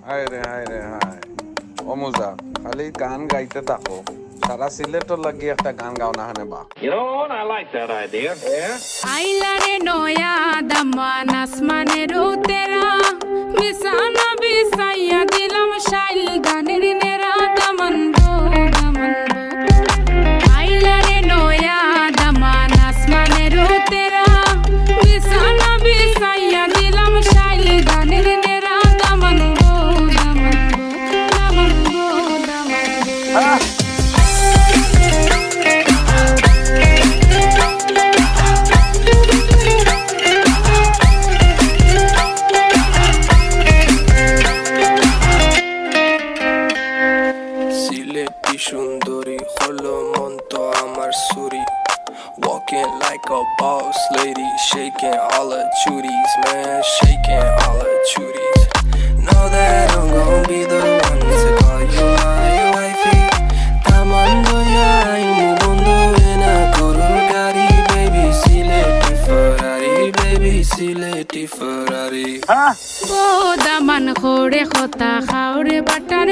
হায় রে হায় রে হায় অমুজা খালি গান গাইতে থাকো সারা সিলেটর লাগি একটা গান গাও না হানে বা You know what? I like that idea. Yeah. আইলারে নয়া দামান আসমানের উতেরা বিছানা বিছাইয়া দিলাম শাইল গানের নেরা দামান গো দামান আইলারে নয়া দামান আসমানের উতেরা বিছানা বিছাইয়া দিলাম শাইল গানের নেরা দামান গো দামান দামান গো দামান সুন্দরী হলো মন তো আমার সুরি walking like a boss lady shaking all her chuties man shaking all her chuties know that I'm gonna be the one to call you my wifey tamando ya imu bondo ena korur gari baby sileti ferrari O Daman খোড়ে খতা খাওরে butter